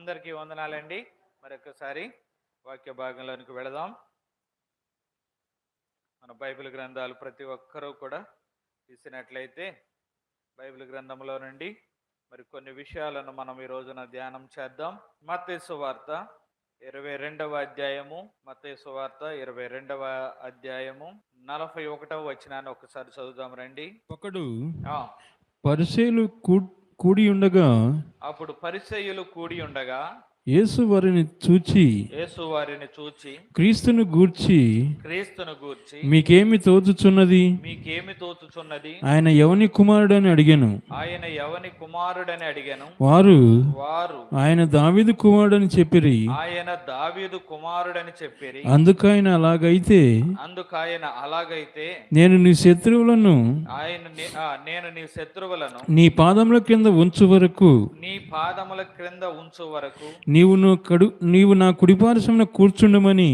అందరికీ వందనాలండి. మరొకసారి వాక్య భాగంలోనికి వెళదాం. మన బైబిల్ గ్రంథాలు ప్రతి ఒక్కరూ కూడా తీసినట్లయితే బైబిల్ గ్రంథంలో నుండి మరి కొన్ని విషయాలను మనం ఈ రోజున ధ్యానం చేద్దాం. మత్తయి సువార్త 22వ అధ్యాయము, మత్తయి సువార్త 22వ అధ్యాయము 41వ వచనాన్ని ఒకసారి చదువుదాం రండి. ఒకడు ఆ, పరిసయ్యులు కూడి ఉండగా అప్పుడు పరిసయ్యులు కూడి ఉండగా యేసు వారిని చూచి క్రీస్తును గూర్చి మీకేమి తోచుచున్నది ఆయన ఎవని కుమారుడని అడిగాను. వారు ఆయన దావీదు కుమారుడని చెప్పిరి. అందుకైన అలాగైతే నేను నీ శత్రువులను నీ పాదముల క్రింద ఉంచు వరకు నీవు నా కుడిపార్శ్వమున కూర్చుండమని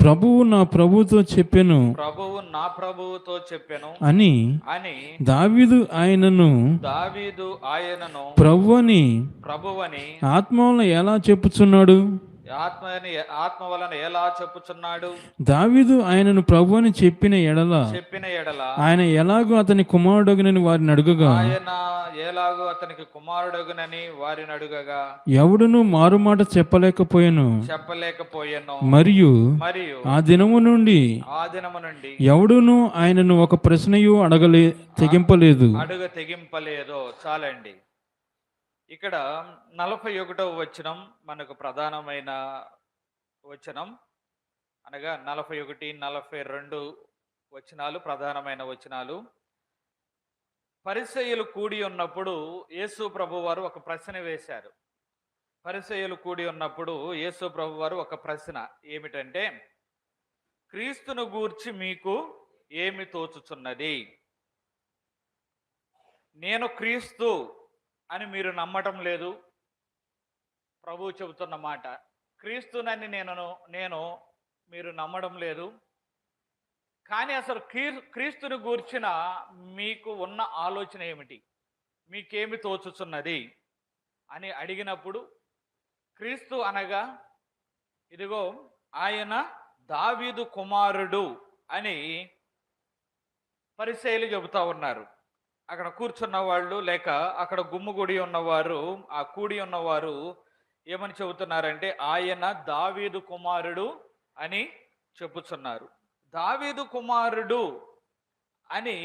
ప్రభువు నా ప్రభువుతో చెప్పెను అని దావీదు ఆయనను ప్రభువని ఆత్మవలన ఎలా చెప్పుచున్నాడు? ఆత్మ వలన ఎలా చెప్పుచున్నాడు? దావీదు ఆయనను ప్రభు అని చెప్పిన ఎడల ఆయన ఎలాగో అతని కుమారుడగునని వారిని అడుగగా ఎవడును మారుమాట చెప్పలేకపోయాను. మరియు ఆ దినము నుండి ఎవడును ఆయనను ఒక ప్రశ్నయు తెగింపలేదు. చాలండి. ఇక్కడ 41వ వచనం మనకు ప్రధానమైన వచనం, అనగా 41, 42 వచనాలు ప్రధానమైన వచనాలు. పరిసయ్యులు కూడి ఉన్నప్పుడు యేసు ప్రభు వారు ఒక ప్రశ్న వేశారు. పరిసయ్యులు కూడి ఉన్నప్పుడు యేసు ప్రభు వారు ఒక ప్రశ్న ఏమిటంటే, క్రీస్తును గూర్చి మీకు ఏమి తోచుచున్నది? నేను క్రీస్తు అని మీరు నమ్మటం లేదు. ప్రభువు చెబుతున్న మాట, క్రీస్తునని నేను మీరు నమ్మడం లేదు. కానీ అసలు క్రీస్తుని గూర్చిన మీకు ఉన్న ఆలోచన ఏమిటి? మీకేమి తోచుచున్నది అని అడిగినప్పుడు, క్రీస్తు అనగా ఇదిగో ఆయన దావీదు కుమారుడు అని పరిసయ్యులు చెబుతా ఉన్నారు. అక్కడ కూర్చున్న వాళ్ళు లేక అక్కడ గుమ్ముగూడి ఉన్నవారు, ఆ కూడి ఉన్నవారు ఏమని చెబుతున్నారంటే, ఆయన దావీదు కుమారుడు అని చెప్పుచున్నారు. దావీదు కుమారుడు అని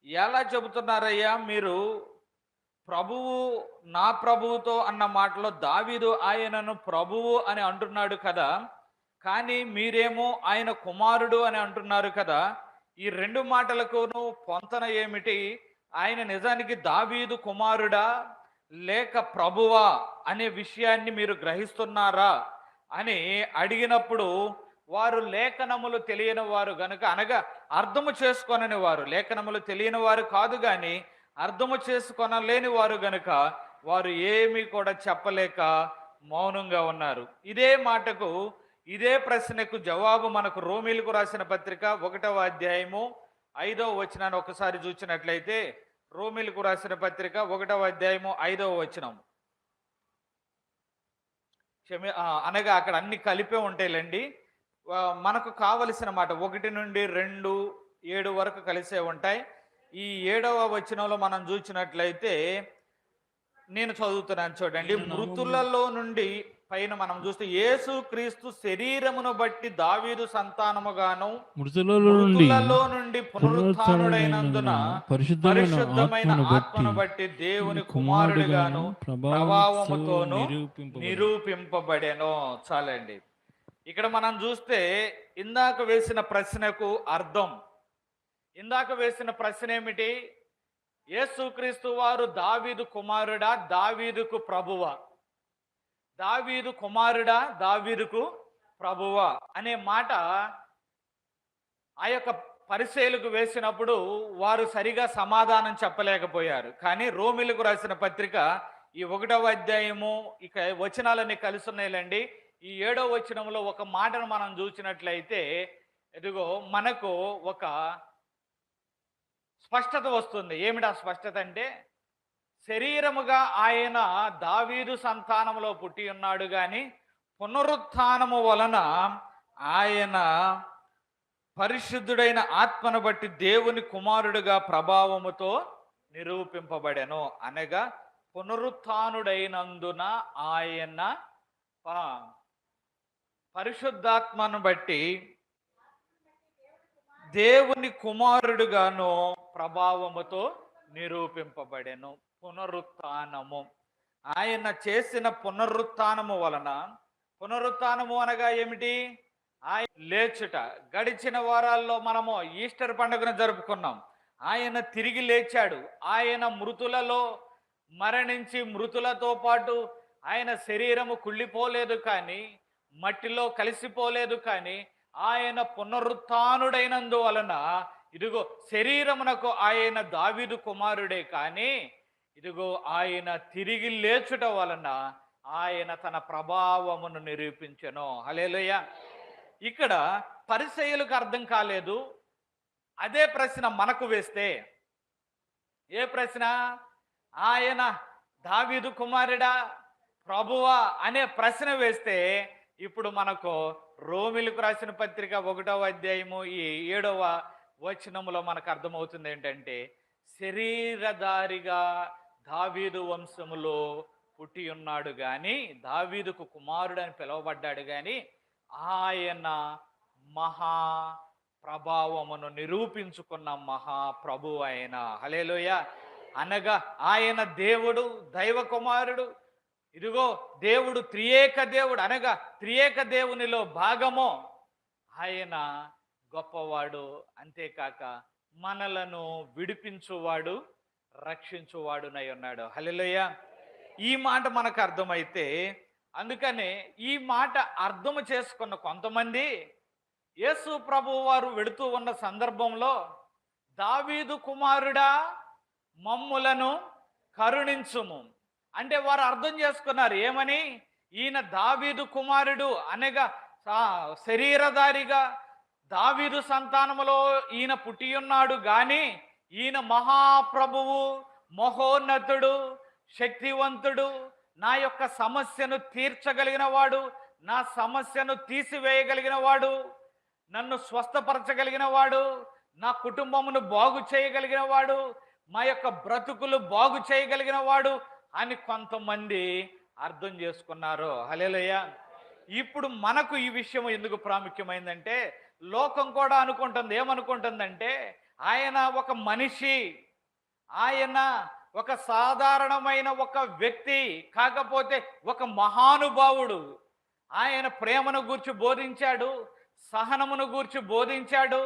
ఎలా చెబుతున్నారయ్యా మీరు? ప్రభువు నా ప్రభువుతో అన్న మాటలో దావీదు ఆయనను ప్రభువు అని అంటున్నాడు కదా, కానీ మీరేమో ఆయన కుమారుడు అని అంటున్నారు కదా. ఈ రెండు మాటలకును పొంతన ఏమిటి? ఆయన నిజానికి దావీదు కుమారుడా లేక ప్రభువా అనే విషయాన్ని మీరు గ్రహిస్తున్నారా అని అడిగినప్పుడు, వారు లేఖనములు తెలియని వారు గనుక, అనగా అర్థము చేసుకొనని వారు, లేఖనములు తెలియని వారు కాదు కానీ అర్థము చేసుకొనలేని వారు గనుక వారు ఏమీ కూడా చెప్పలేక మౌనంగా ఉన్నారు. ఇదే మాటకు, ఇదే ప్రశ్నకు జవాబు మనకు రోమీలకు రాసిన పత్రిక 1వ అధ్యాయము 5వ వచనాన్ని ఒకసారి చూసినట్లయితే, రోమీలకు రాసిన పత్రిక 1వ అధ్యాయము 5వ వచనం, అనగా అక్కడ అన్ని కలిపే ఉంటాయిలేండి. మనకు కావలసిన మాట 1 నుండి 2, 7 వరకు కలిసే ఉంటాయి. ఈ 7వ వచనంలో మనం చూసినట్లయితే, నేను చదువుతున్నాను చూడండి. మృతులలో నుండి పైన మనం చూస్తే, యేసు క్రీస్తు శరీరమును బట్టి దావీదు సంతానముగాను మృతులలో నుండి పునరుత్థానుడైనందున పరిశుద్ధమైన ఆత్మను బట్టి దేవుని కుమారుడిగాను ప్రభావముతోను నిరూపింపబడెను. చాలండి. ఇక్కడ మనం చూస్తే ఇందాక వేసిన ప్రశ్నకు అర్థం. ఇందాక వేసిన ప్రశ్న ఏమిటి? యేసుక్రీస్తు వారు దావీదు కుమారుడా, దావీదుకు ప్రభువా? దావీదు కుమారుడా, దావీదుకు ప్రభువా అనే మాట ఆ యొక్క పరిసయ్యులకు వేసినప్పుడు వారు సరిగా సమాధానం చెప్పలేకపోయారు. కానీ రోమీలకు రాసిన పత్రిక ఈ 1వ అధ్యాయము ఇక వచనాలన్నీ కలిసి ఉన్నాయిలేండి. ఈ 7వ వచనంలో ఒక మాటను మనం చూసినట్లయితే, ఇదిగో మనకు ఒక స్పష్టత వస్తుంది. ఏమిటా స్పష్టత అంటే, శరీరముగా ఆయన దావీదు సంతానంలో పుట్టి ఉన్నాడు గాని పునరుత్థానము వలన ఆయన పరిశుద్ధుడైన ఆత్మను బట్టి దేవుని కుమారుడుగా ప్రభావముతో నిరూపింపబడెను. అనగా పునరుత్థానుడైనందున ఆయన పరిశుద్ధాత్మను బట్టి దేవుని కుమారుడుగాను ప్రభావముతో నిరూపింపబడెను. పునరుత్థానము, ఆయన చేసిన పునరుత్థానము వలన, పునరుత్థానము అనగా ఏమిటి? ఆయన లేచుట. గడిచిన వారాల్లో మనము ఈస్టర్ పండుగను జరుపుకున్నాం. ఆయన తిరిగి లేచాడు. ఆయన మృతులలో మరణించి మృతులతో పాటు ఆయన శరీరము కుళ్ళిపోలేదు కానీ, మట్టిలో కలిసిపోలేదు కానీ, ఆయన పునరుత్థానుడైనందువలన ఇదిగో శరీరమునకు ఆయన దావీదు కుమారుడే కానీ ఇదిగో ఆయన తిరిగి లేచుట వలన ఆయన తన ప్రభావమును నిరూపించెను. హల్లెలూయా. ఇక్కడ పరిసయ్యులకు అర్థం కాలేదు. అదే ప్రశ్న మనకు వేస్తే ఏ ప్రశ్న? ఆయన దావీదు కుమారుడా, ప్రభువా అనే ప్రశ్న వేస్తే ఇప్పుడు మనకు రోమిలకు రాసిన పత్రిక 1వ అధ్యాయము ఈ 7వ వచనములో మనకు అర్థమవుతుంది ఏంటంటే, శరీరధారిగా దావీదు వంశములో పుట్టి ఉన్నాడు గాని, దావీదుకు కుమారుడు అని పిలువబడ్డాడు గాని, ఆయన మహా ప్రభావమును నిరూపించుకున్న మహాప్రభు ఆయన. హల్లెలూయా. అనగా ఆయన దేవుడు, దైవ కుమారుడు. ఇదిగో దేవుడు త్రియేక దేవుడు, అనగా త్రియేక దేవునిలో భాగము. ఆయన గొప్పవాడు, అంతేకాక మనలను విడిపించువాడు, రక్షించువాడునై ఉన్నాడు. హల్లెలూయా. ఈ మాట మనకు అర్థమైతే, అందుకనే ఈ మాట అర్థము చేసుకున్న కొంతమంది యేసు ప్రభు వారు వెడుతూ ఉన్న సందర్భంలో దావీదు కుమారుడా మమ్ములను కరుణించుము అంటే వారు అర్థం చేసుకున్నారు. ఏమని? ఈయన దావీదు కుమారుడు అనగా శరీరధారిగా దావీదు సంతానములో ఈయన పుట్టి ఉన్నాడు గాని, ఈయన మహాప్రభువు, మహోన్నతుడు, శక్తివంతుడు, నా యొక్క సమస్యను తీర్చగలిగిన వాడు, నా సమస్యను తీసివేయగలిగిన వాడు, నన్ను స్వస్థపరచగలిగిన వాడు, నా కుటుంబమును బాగు చేయగలిగిన వాడు, మా యొక్క బ్రతుకులు బాగు చేయగలిగిన వాడు అని కొంతమంది అర్థం చేసుకున్నారు. హల్లెలూయా. ఇప్పుడు మనకు ఈ విషయం ఎందుకు ప్రాముఖ్యమైందంటే, లోకం కూడా అనుకుంటుంది, ఏమనుకుంటుందంటే, ఆయన ఒక మనిషి, ఆయన ఒక సాధారణమైన ఒక వ్యక్తి, కాకపోతే ఒక మహానుభావుడు. ఆయన ప్రేమను గూర్చి బోధించాడు, సహనమును గూర్చి బోధించాడు,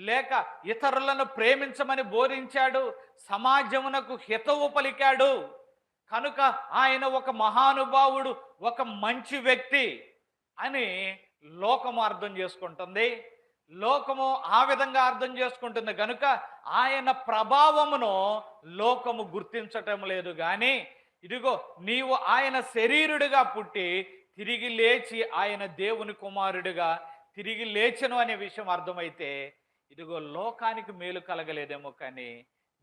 లేక ఇతరులను ప్రేమించమని బోధించాడు, సమాజమునకు హితవు పలికాడు. కనుక ఆయన ఒక మహానుభావుడు, ఒక మంచి వ్యక్తి అని లోకము అర్థం చేసుకుంటుంది. లోకము ఆ విధంగా అర్థం చేసుకుంటుంది కనుక ఆయన ప్రభావమును లోకము గుర్తించటం లేదు. కానీ ఇదిగో నీవు ఆయన శరీరుడిగా పుట్టి తిరిగి లేచి ఆయన దేవుని కుమారుడిగా తిరిగి లేచను అనే విషయం అర్థమైతే, ఇదిగో లోకానికి మేలు కలగలేదేమో కానీ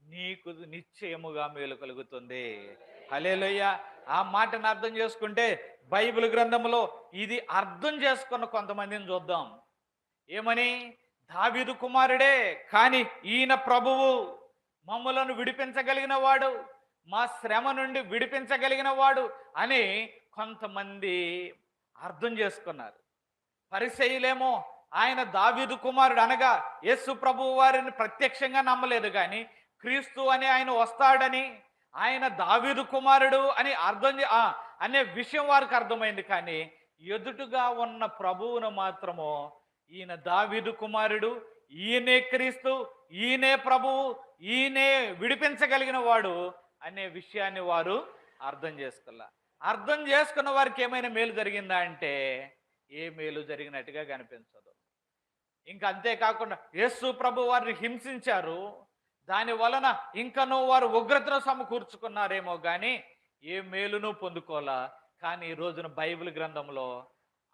నీకు నిశ్చయముగా మేలు కలుగుతుంది. హల్లెలూయా. ఆ మాటను అర్థం చేసుకుంటే బైబిల్ గ్రంథంలో ఇది అర్థం చేసుకున్న కొంతమందిని చూద్దాం. ఏమని? దావీదు కుమారుడే కానీ ఈయన ప్రభువు, మమ్ములను విడిపించగలిగిన వాడు, మా శ్రమ నుండి విడిపించగలిగిన వాడు అని కొంతమంది అర్థం చేసుకున్నారు. పరిసయ్యులేమో ఆయన దావీదు కుమారుడు అనగా యేసు ప్రభువు వారిని ప్రత్యక్షంగా నమ్మలేదు కానీ క్రీస్తు అని ఆయన వస్తాడని, ఆయన దావీదు కుమారుడు అని అనే విషయం వారికి అర్థమైంది. కానీ ఎదుటుగా ఉన్న ప్రభువును మాత్రము ఈయన దావీదు కుమారుడు, ఈయనే క్రీస్తు, ఈయనే ప్రభువు, ఈయనే విడిపించగలిగిన వాడు అనే విషయాన్ని వారు అర్థం చేసుకోలే. అర్థం చేసుకున్న వారికి ఏమైనా మేలు జరిగిందా అంటే ఏ మేలు జరిగినట్టుగా కనిపించదు. ఇంకా అంతేకాకుండా యేసు ప్రభు వారిని హింసించారు, దాని వలన ఇంకనూ వారు ఉగ్రతను సమకూర్చుకున్నారేమో కానీ ఏ మేలును పొందుకోలా. కానీ ఈ రోజున బైబిల్ గ్రంథంలో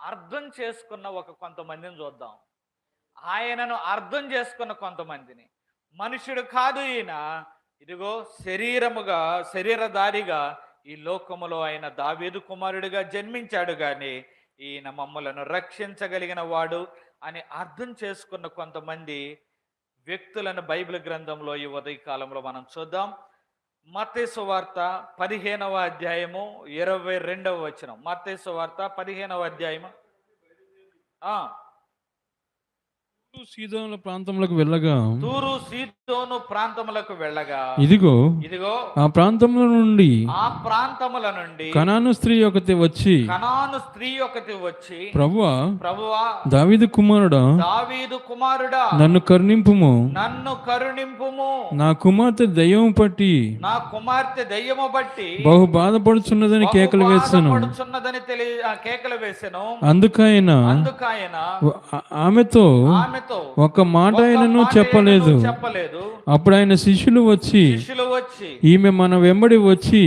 అర్థం చేసుకున్న కొంతమందిని చూద్దాం. ఆయనను అర్థం చేసుకున్న కొంతమందిని, మనుషుడు కాదు ఈయన, ఇదిగో శరీరధారిగా ఈ లోకములో ఆయన దావీదు కుమారుడిగా జన్మించాడు గాని ఈయన మమ్మలను రక్షించగలిగిన వాడు అని అర్థం చేసుకున్న కొంతమంది వ్యక్తులను బైబిల్ గ్రంథంలో ఈ ఉదయకాలంలో మనం చూద్దాం. మత్తయి సువార్త 15వ అధ్యాయము 22వ వచనం. మత్తయి సువార్త 15వ అధ్యాయము సీదోను ప్రాంతములకు వెళ్ళగా తూరు సీదోను ప్రాంతములకు వెళ్ళగా ఇదిగో ఆ ప్రాంతముల నుండి కనాను స్త్రీ ఒకటి వచ్చి ప్రభువా దావీదు కుమారుడా నన్ను కరుణింపుము నా కుమార్తె దయ్యము పట్టి బహు బాధపడుచున్నదని కేకలు వేసాను. అందుకైన ఆమెతో ఒక మాట ఆయనను చెప్పలేదు. అప్పుడు ఆయన శిష్యులు వచ్చి ఈమె మన వెంబడి వచ్చి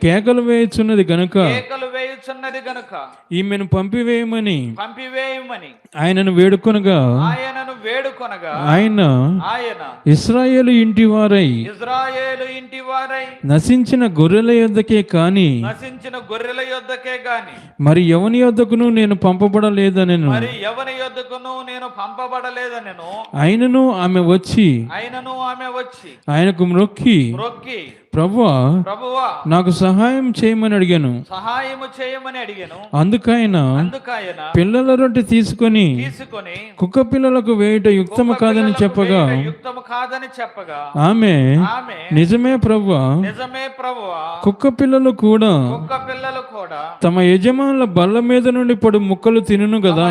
కేకలు వేయుచున్నది గనుక ఈమెను పంపివేయమని ఆయనను వేడుకొనగా ఆయన ఇశ్రాయేలు ఇంటి వారై నశించిన గొర్రెల యొద్దకే కాని మరి ఎవని యొద్దకును నేను పంపబడలేదనెను. ఆయనను ఆమె వచ్చి ఆయనకు మ్రొక్కి ప్రభువా నాకు సహాయం చేయమని అడిగాను. అందుకైన పిల్లల రొట్టె తీసుకొని కుక్క పిల్లలకు వేయుట యుక్తము కాదని చెప్పగా ఆమె నిజమే ప్రభువా కుక్క పిల్లలు కూడా తమ యజమానుల బల్ల మీద నుండి పడు ముక్కలు తినును కదా,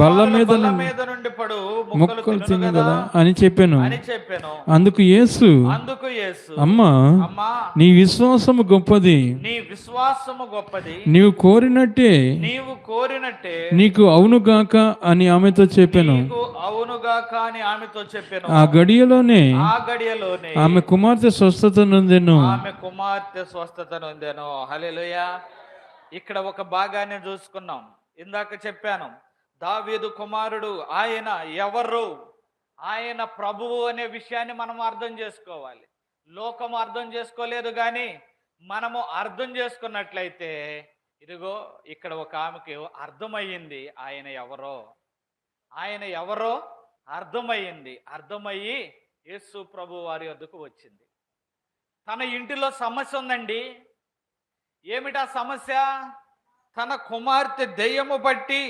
బల్ల మీద ముక్కలు తిను కదా అని చెప్పాను. అందుకు యేసు అమ్మా నీ విశ్వాసము గొప్పది, నీవు కోరినట్టే నీకు అవునుగాక అని ఆమెతో చెప్పాను. ఆ గడియలోనే ఆమె కుమార్తె స్వస్థత నొందెను. హల్లెలూయా. ఇక్కడ ఒక భాగాన్ని చూసుకున్నాం. ఇందాక చెప్పాను దావీదు కుమారుడు ఆయన ఎవరు, ఆయన ప్రభువు అనే విషయాన్ని మనం అర్థం చేసుకోవాలి. లోకం అర్థం చేసుకోలేదు కానీ మనము అర్థం చేసుకున్నట్లయితే ఇదిగో ఇక్కడ ఒక ఆమెకి అర్థమయ్యింది ఆయన ఎవరో అర్థమయ్యి యేసు ప్రభు వారి వద్దకు వచ్చింది. తన ఇంటిలో సమస్య ఉందండి. ఏమిటా సమస్య? తన కుమార్తె దెయ్యము బట్టి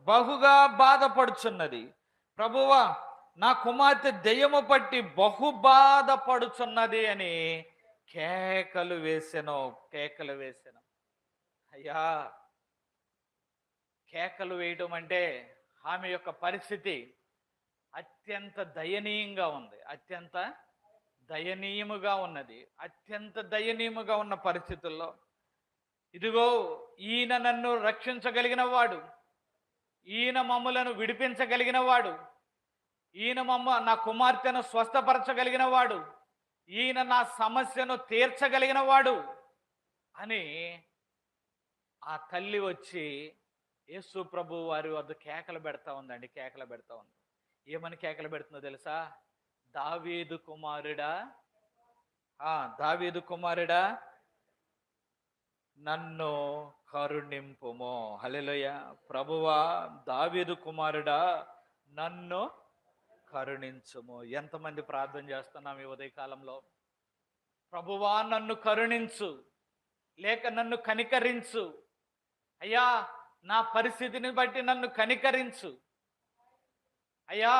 బహుగా బాధపడుచున్నది. ప్రభువా నా కుమార్తె దెయ్యము పట్టి బహు బాధపడుచున్నది అని కేకలు వేసెను. అయ్యా, కేకలు వేయటం అంటే ఆమె యొక్క పరిస్థితి అత్యంత దయనీయంగా ఉంది. అత్యంత దయనీయముగా ఉన్న పరిస్థితుల్లో ఇదిగో ఈయన నన్ను రక్షించగలిగిన వాడు, ఈయన మమ్ములను విడిపించగలిగిన వాడు, ఈయన నా కుమార్తెను స్వస్థపరచగలిగిన వాడు, ఈయన నా సమస్యను తీర్చగలిగిన వాడు అని ఆ తల్లి వచ్చి యేసు ప్రభు వారి వద్ద కేకలు పెడతా ఉందండి. ఏమని కేకలు పెడుతుందో తెలుసా? దావీదు కుమారుడా నన్ను కరుణింపుము. హల్లెలూయా. ప్రభువా దావీదు కుమారుడా నన్ను కరుణించుము. ఎంతమంది ప్రార్థన చేస్తున్నాం ఈ ఉదయకాలంలో? ప్రభువా నన్ను కరుణించు, లేక నన్ను కనికరించు. అయ్యా నా పరిస్థితిని బట్టి నన్ను కనికరించు. అయ్యా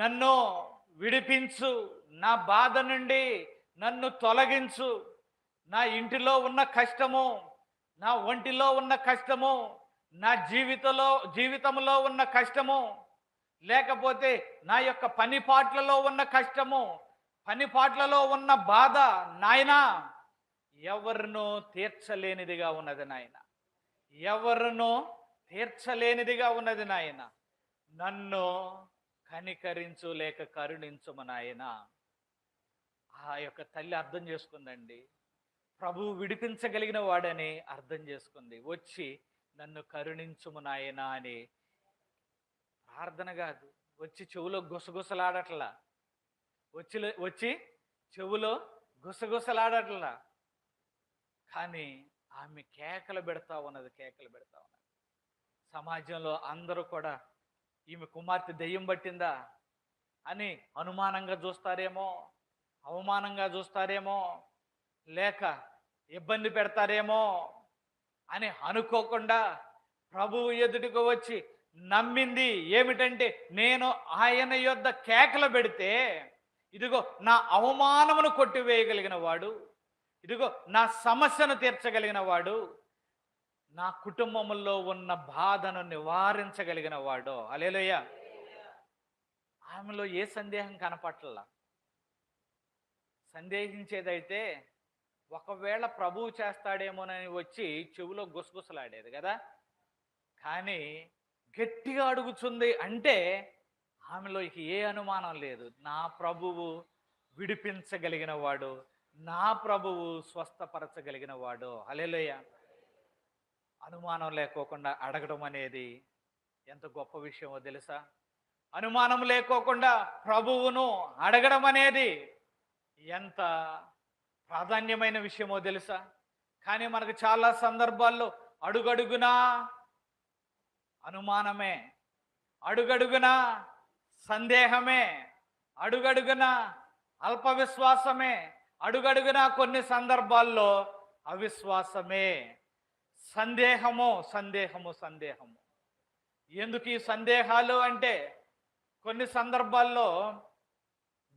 నన్ను విడిపించు, నా బాధ నుండి నన్ను తొలగించు. నా ఇంటిలో ఉన్న కష్టము, నా ఒంటిలో ఉన్న కష్టము, నా జీవితంలో ఉన్న కష్టము, లేకపోతే నా యొక్క పనిపాట్లలో ఉన్న కష్టము, పనిపాట్లలో ఉన్న బాధ నాయనా ఎవరినో తీర్చలేనిదిగా ఉన్నది నాయన. నన్ను కనికరించు లేక కరుణించుము నాయన. ఆ యొక్క తల్లి అర్థం చేసుకుందండి. ప్రభువు విడిపించగలిగిన వాడని అర్థం చేసుకుంది. వచ్చి నన్ను కరుణించుము నాయన అని ప్రార్థన కాదు, వచ్చి చెవులో గుసగుసలాడట్లా. వచ్చి చెవులో గుసగుసలాడట్లా, కానీ ఆమె కేకలు పెడతా ఉన్నది. సమాజంలో అందరూ కూడా ఈమె కుమార్తె దెయ్యం పట్టిందా అని అనుమానంగా చూస్తారేమో, అవమానంగా చూస్తారేమో, లేక ఇబ్బంది పెడతారేమో అని అనుకోకుండా ప్రభువు ఎదుటికి వచ్చి నమ్మింది ఏమిటంటే, నేను ఆయన యొద్ద కేకలు పెడితే ఇదిగో నా అవమానమును కొట్టివేయగలిగిన వాడు, ఇదిగో నా సమస్యను తీర్చగలిగిన వాడు, నా కుటుంబంలో ఉన్న బాధను నివారించగలిగిన వాడు. హల్లెలూయా. ఆమెలో ఏ సందేహం కనపట్ల. సందేహించేదైతే ఒకవేళ ప్రభువు చేస్తాడేమోనని వచ్చి చెవిలో గుసగుసలాడేది కదా. కానీ గట్టిగా అడుగుతుంది అంటే ఆమెలో ఇక ఏ అనుమానం లేదు. నా ప్రభువు విడిపించగలిగిన వాడు, నా ప్రభువు స్వస్థపరచగలిగిన వాడు. హల్లెలూయా. అనుమానం లేకోకుండా అడగడం అనేది ఎంత గొప్ప విషయమో తెలుసా? అనుమానం లేకోకుండా ప్రభువును అడగడం అనేది ఎంత ప్రాధాన్యమైన విషయమో తెలుసా? కానీ మనకు చాలా సందర్భాల్లో అడుగడుగునా అనుమానమే, అడుగడుగునా సందేహమే, అడుగడుగునా అల్ప విశ్వాసమే, అడుగడుగునా కొన్ని సందర్భాల్లో అవిశ్వాసమే, సందేహము. ఎందుకు ఈ సందేహాలు అంటే, కొన్ని సందర్భాల్లో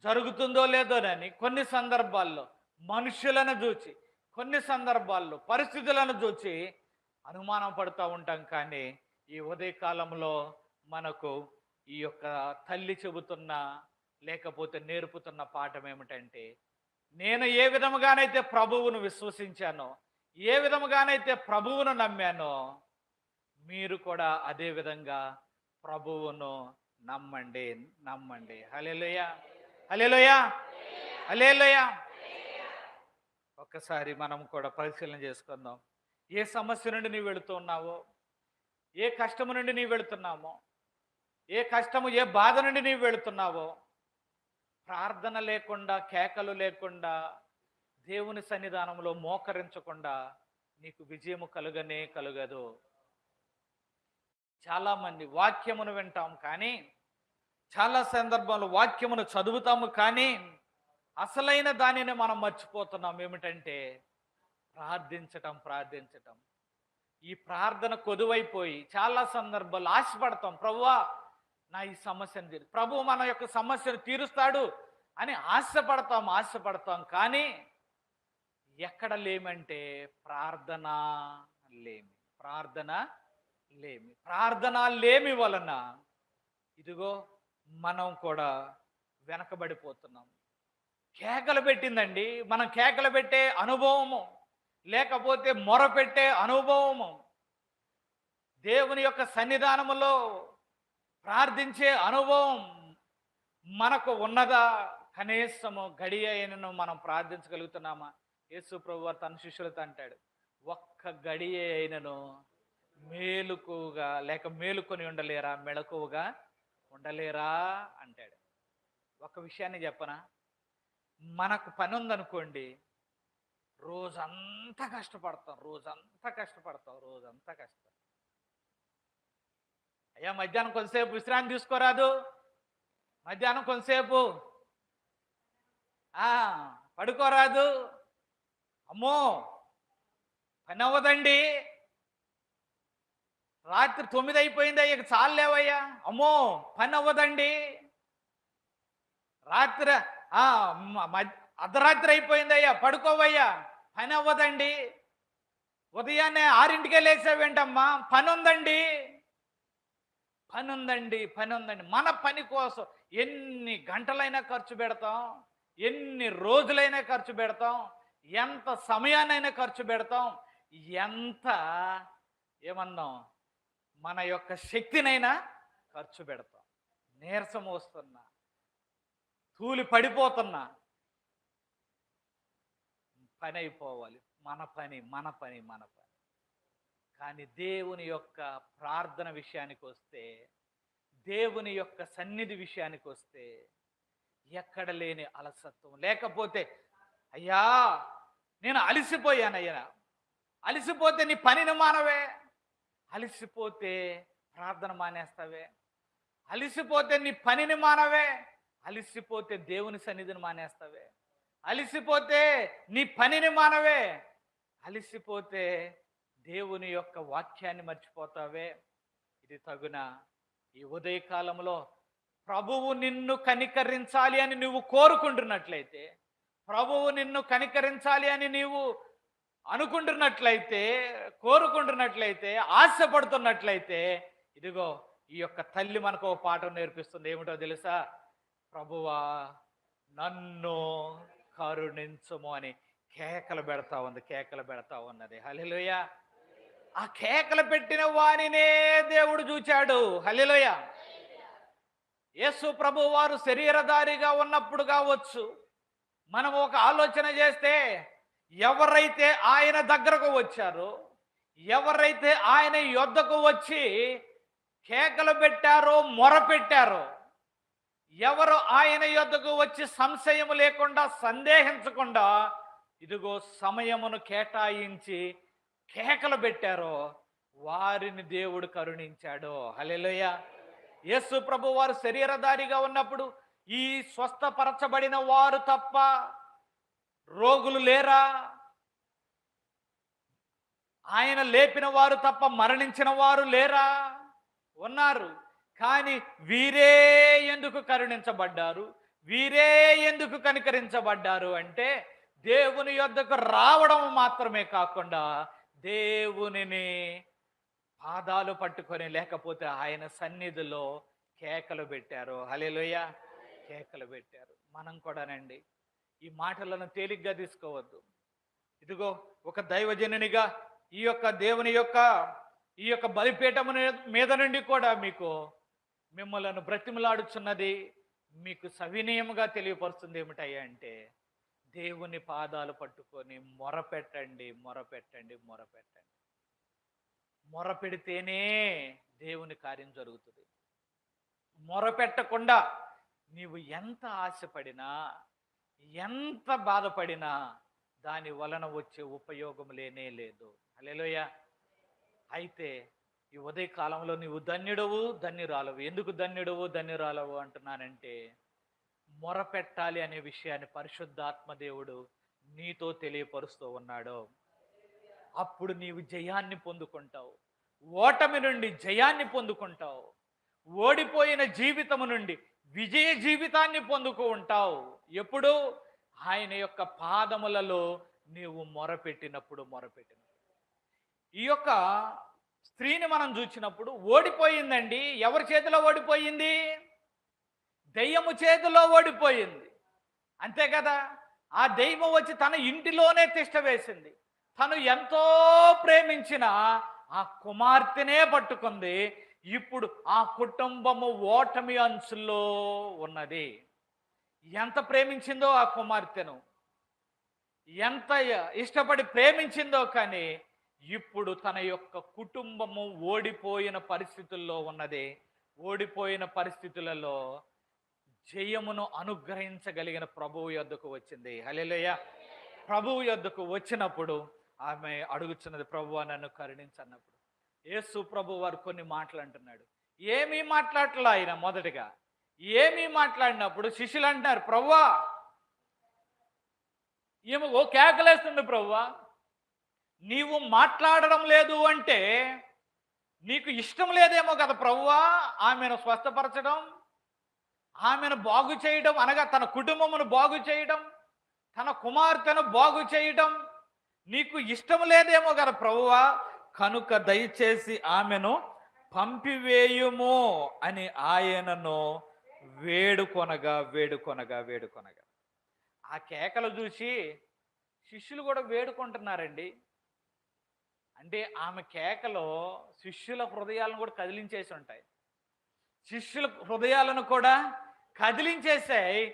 జరుగుతుందో లేదోనని, కొన్ని సందర్భాల్లో మనుషులను చూచి, కొన్ని సందర్భాల్లో పరిస్థితులను చూచి అనుమానం పడుతూ ఉంటాం. కానీ ఈ ఉదయకాలంలో మనకు ఈ యొక్క తల్లి చెబుతున్న లేకపోతే నేర్పుతున్న పాఠం ఏమిటంటే, నేను ఏ విధముగానైతే ప్రభువును విశ్వసించానో, ఏ విధముగానైతే ప్రభువును నమ్మానో, మీరు కూడా అదే విధంగా ప్రభువును నమ్మండి. హల్లెలూయా, హల్లెలూయా, హల్లెలూయా. ఒక్కసారి మనం కూడా పరిశీలన చేసుకుందాం. ఏ సమస్య నుండి నీవు వెళుతున్నావో, ఏ కష్టము నుండి నీవు వెళుతున్నామో, ఏ కష్టము ఏ బాధ నుండి నీవు వెళుతున్నావో, ప్రార్థన లేకుండా, కేకలు లేకుండా, దేవుని సన్నిధానంలో మోకరించకుండా నీకు విజయము కలుగదు. చాలామంది వాక్యమును వింటాం, కానీ చాలా సందర్భాల్లో వాక్యమును చదువుతాము, కానీ అసలైన దానిని మనం మర్చిపోతున్నాం. ఏమిటంటే ప్రార్థించటం. ఈ ప్రార్థన కొదువైపోయి చాలా సందర్భాల్లో ఆశపడతాం, ప్రభువా నా ఈ సమస్యను తీరు, ప్రభు మన యొక్క సమస్యను తీరుస్తాడు అని ఆశపడతాం. కానీ ఎక్కడ లేమంటే ప్రార్థన లేమి వలన ఇదిగో మనం కూడా వెనకబడిపోతున్నాం. కేకలు పెట్టిందండి, మనం కేకలు పెట్టే అనుభవము, లేకపోతే మొరపెట్టే అనుభవము, దేవుని యొక్క సన్నిధానములో ప్రార్థించే అనుభవం మనకు ఉన్నదా? కనీసము గడియ అయినను మనం ప్రార్థించగలుగుతున్నామా? యేసు ప్రభువు తన శిష్యులతో అంటాడు, ఒక్క గడియ అయినను మేలుకుగా లేక మేలుకొని ఉండలేరా, మెళకువగా ఉండలేరా అంటాడు. ఒక విషయాన్ని చెప్పనా, మనకు పని ఉందనుకోండి, రోజంతా కష్టపడతాం. అయ్యా మధ్యాహ్నం కొంతసేపు విశ్రాంతి తీసుకోరాదు, మధ్యాహ్నం కొంతసేపు పడుకోరాదు, అమ్మో పని అవ్వదండి, రాత్రి 9 అయిపోయింది అయ్యా చాలేవయ్యా, అమ్మో పని అవ్వదండి, రాత్రి అర్ధరాత్రి అయిపోయింది అయ్యా పడుకోవయ్యా, పని అవ్వదండి, ఉదయాన్నే 6ంటికే లేచావేంటమ్మా, పని ఉందండి. మన పని కోసం ఎన్ని గంటలైనా ఖర్చు పెడతాం, ఎన్ని రోజులైనా ఖర్చు పెడతాం, ఎంత సమయాన్నైనా ఖర్చు పెడతాం, ఎంత ఏమన్నాం మన యొక్క శక్తినైనా ఖర్చు పెడతాం. నీరసం వస్తున్నా, తూలి పడిపోతున్నా, పని అయిపోవాలి, మన పని. కానీ దేవుని యొక్క ప్రార్థన విషయానికి వస్తే, దేవుని యొక్క సన్నిధి విషయానికి వస్తే ఎక్కడ లేని అలసత్వం. లేకపోతే అయ్యా నేను అలసిపోయానయ్యా, అలసిపోతే నీ పనిని మానవే, అలసిపోతే ప్రార్థన మానేస్తావే, అలసిపోతే నీ పనిని మానవే, అలసిపోతే దేవుని సన్నిధిని మానేస్తావే, అలసిపోతే నీ పనిని మానవే, అలసిపోతే దేవుని యొక్క వాక్యాన్ని మర్చిపోతావే. ఇది తగున? ఈ ఉదయకాలంలో ప్రభువు నిన్ను కనికరించాలి అని నువ్వు కోరుకుంటున్నట్లయితే, ప్రభువు నిన్ను కనికరించాలి అని నీవు అనుకుంటున్నట్లయితే, కోరుకుంటున్నట్లయితే, ఆశపడుతున్నట్లయితే, ఇదిగో ఈ యొక్క తల్లి మనకు ఒక పాఠం నేర్పిస్తుంది. ఏమిటో తెలుసా? ప్రభువా నన్ను కరుణించుము అని కేకలు పెడతా ఉంది, కేకలు పెడతా ఉన్నది. హల్లెలూయా. ఆ కేకలు పెట్టిన వానినే దేవుడు చూచాడు. హల్లెలూయా. యేసు ప్రభు వారు శరీరధారిగా ఉన్నప్పుడు కావచ్చు, మనం ఒక ఆలోచన చేస్తే, ఎవరైతే ఆయన దగ్గరకు వచ్చారో, ఎవరైతే ఆయన యొద్దకు వచ్చి కేకలు పెట్టారో, మొరపెట్టారో, ఎవరు ఆయన యొద్దకు వచ్చి సంశయం లేకుండా, సందేహించకుండా, ఇదిగో సమయమును కేటాయించి కేకలు పెట్టారో, వారిని దేవుడు కరుణించాడు. హల్లెలూయా. యేసు ప్రభు వారు శరీరధారిగా ఉన్నప్పుడు ఈ స్వస్థపరచబడిన వారు తప్ప రోగులు లేరా? ఆయన లేపిన వారు తప్ప మరణించిన వారు లేరా? ఉన్నారు. కానీ వీరే ఎందుకు కరుణించబడ్డారు, వీరే ఎందుకు కనికరించబడ్డారు అంటే, దేవుని యొద్దకు రావడం మాత్రమే కాకుండా దేవునిని పాదాలు పట్టుకొని, లేకపోతే ఆయన సన్నిధిలో కేకలు పెట్టారు. హల్లెలూయా. కేకలు పెట్టారు. మనం కూడానండి ఈ మాటలను తేలిగ్గా తీసుకోవద్దు. ఇదిగో ఒక దైవజనునిగా ఈ యొక్క దేవుని యొక్క ఈ యొక్క బలిపీఠము మీద నుండి కూడా మిమ్మలను బ్రతిమలాడుచున్నది, మీకు సవినయముగా తెలియపరుస్తుంది ఏమిటయ్యా అంటే, దేవుని పాదాలు పట్టుకొని మొరపెట్టండి, మొరపెట్టండి, మొరపెట్టండి. మొరపెడితేనే దేవుని కార్యం జరుగుతుంది. మొరపెట్టకుండా నీవు ఎంత ఆశపడినా, ఎంత బాధపడినా దాని వలన వచ్చే ఉపయోగం లేనే లేదు. హల్లెలూయా. అయితే ఈ ఉదయ కాలంలో నీవు ధన్యుడవు, ధన్యురాలవు. ఎందుకు ధన్యుడవు, ధన్యురాలవు అంటున్నానంటే, మొరపెట్టాలి అనే విషయాన్ని పరిశుద్ధాత్మ దేవుడు నీతో తెలియపరుస్తూ ఉన్నాడు. అప్పుడు నీవు జయాన్ని పొందుకుంటావు, ఓటమి నుండి జయాన్ని పొందుకుంటావు, ఓడిపోయిన జీవితము నుండి విజయ జీవితాన్ని పొందుకు ఉంటావు. ఎప్పుడు? ఆయన యొక్క పాదములలో నీవు మొరపెట్టినప్పుడు. ఈ యొక్క స్త్రీని మనం చూసినప్పుడు ఓడిపోయిందండి. ఎవరి చేతిలో ఓడిపోయింది? దెయ్యము చేతిలో ఓడిపోయింది. అంతే కదా. ఆ దెయ్యం వచ్చి తన ఇంటిలోనే తిష్ట వేసింది. తను ఎంతో ప్రేమించిన ఆ కుమార్తెనే పట్టుకుంది. ఇప్పుడు ఆ కుటుంబము ఓటమి అంచుల్లో ఉన్నది. ఎంత ప్రేమించిందో ఆ కుమార్తెను, ఎంత ఇష్టపడి ప్రేమించిందో, కానీ ఇప్పుడు తన యొక్క కుటుంబము ఓడిపోయిన పరిస్థితుల్లో ఉన్నది. ఓడిపోయిన పరిస్థితులలో జయమును అనుగ్రహించగలిగిన ప్రభువు యొద్దకు వచ్చింది. హల్లెలూయా. ప్రభువు యొద్దకు వచ్చినప్పుడు ఆమె అడుగుచున్నది, ప్రభువా నన్ను కరుణించన్నప్పుడు యేసు ప్రభు వారు కొన్ని మాటలు అంటున్నాడు. ఏమీ మాట్లాడలా ఆయన. మొదటిగా ఏమీ మాట్లాడినప్పుడు శిష్యులు అంటున్నారు, ప్రభువా ఈమె ఓ కేకలేస్తుంది, ప్రభువా నీవు మాట్లాడడం లేదు అంటే నీకు ఇష్టం లేదేమో కదా ప్రభువా ఆమెను స్వస్థపరచడం, ఆమెను బాగు చేయడం, అనగా తన కుటుంబమును బాగు చేయడం, తన కుమార్తెను బాగు చేయడం నీకు ఇష్టం లేదేమో కదా ప్రభువా, కనుక దయచేసి ఆమెను పంపివేయుము అని ఆయనను వేడుకొనగా. ఆ కేకలు చూసి శిష్యులు కూడా వేడుకుంటున్నారండి. అంటే ఆమె కేకలో శిష్యుల హృదయాలను కూడా కదిలించేసి ఉంటాయి. శిష్యుల హృదయాలను కూడా కదిలించేసాయి.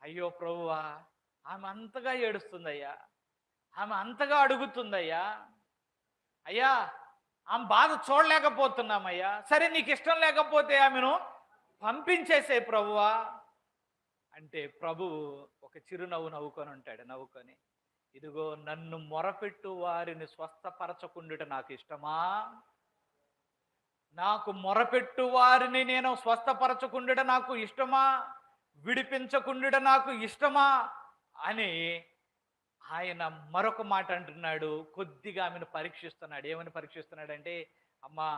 అయ్యో ప్రభువా ఆమె అంతగా ఏడుస్తుందయ్యా, ఆమె అంతగా అడుగుతుందయ్యా, అయ్యా ఆమె బాధ చూడలేకపోతున్నామయ్యా, సరే నీకు ఇష్టం లేకపోతే ఆమెను పంపించేసే ప్రభువా అంటే ప్రభువు ఒక చిరునవ్వు నవ్వుకొని ఉంటాడు. నవ్వుకొని, ఇదిగో నన్ను మొరపెట్టు వారిని స్వస్థపరచకుండుట నాకు ఇష్టమా? నాకు మొరపెట్టు వారిని నేను స్వస్థపరచకుండుట నాకు ఇష్టమా? విడిపించకుండుట నాకు ఇష్టమా? అని ఆయన మరొక మాట అంటున్నాడు. కొద్దిగా ఆమెను పరీక్షిస్తున్నాడు. ఏమని పరీక్షిస్తున్నాడంటే, అమ్మా,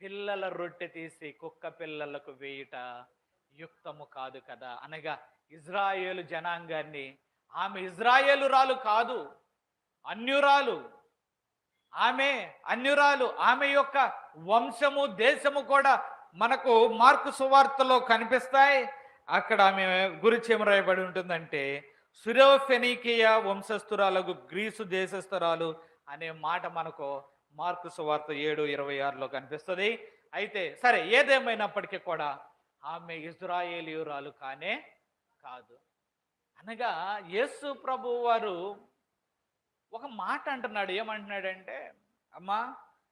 పిల్లల రొట్టె తీసి కుక్క పిల్లలకు వేయుట యుక్తము కాదు కదా. అనగా ఇజ్రాయేలు జనాంగాన్ని, ఆమె ఇజ్రాయేలురాలు కాదు, అన్యురాలు. ఆమె అన్యురాలు. ఆమె యొక్క వంశము, దేశము కూడా మనకు మార్కు సువార్తలో కనిపిస్తాయి. అక్కడ ఆమె గురించి ఏం రాయబడి ఉంటుందంటే, సురోఫెనీకియ వంశస్థురాలకు గ్రీసు దేశస్థురాలు అనే మాట మనకు మార్కు సువార్త 7:26లో కనిపిస్తుంది. అయితే సరే, ఏదేమైనప్పటికీ కూడా ఆమె ఇజ్రాయేలీయురాలు కానే కాదు. అనగా యేసు ప్రభు వారు ఒక మాట అంటున్నాడు. ఏమంటున్నాడంటే, అమ్మా,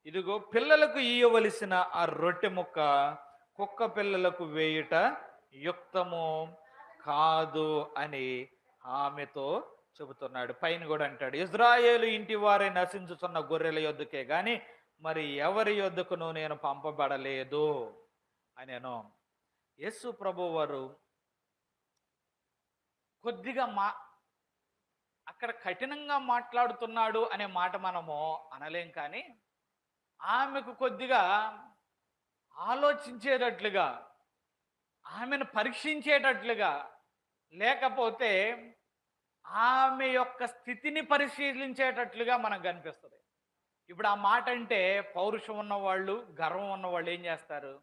ఇదిగో పిల్లలకు ఇయ్యవలసిన ఆ రొట్టె ముక్క కుక్క పిల్లలకు వేయుట యుక్తము కాదు అని ఆమెతో చెబుతున్నాడు. పైన కూడా అంటాడు, ఇజ్రాయేలు ఇంటి వారే నశించుతున్న గొర్రెల యొద్దకే గాని మరి ఎవరి యొద్దకును నేను పంపబడలేదు అనేను. యేసు ప్రభు వారు కొద్దిగా అక్కడ కఠినంగా మాట్లాడుతున్నాడు అనే మాట మనము అనలేం, కానీ ఆమెకు కొద్దిగా ఆలోచించేటట్లుగా, ఆమెను పరీక్షించేటట్లుగా, లేకపోతే ఆమె యొక్క స్థితిని పరిశీలించేటట్లుగా మనకు కనిపిస్తుంది. ఇప్పుడు ఆ మాట అంటే పౌరుషం ఉన్నవాళ్ళు, గర్వం ఉన్నవాళ్ళు ఏం చేస్తారు?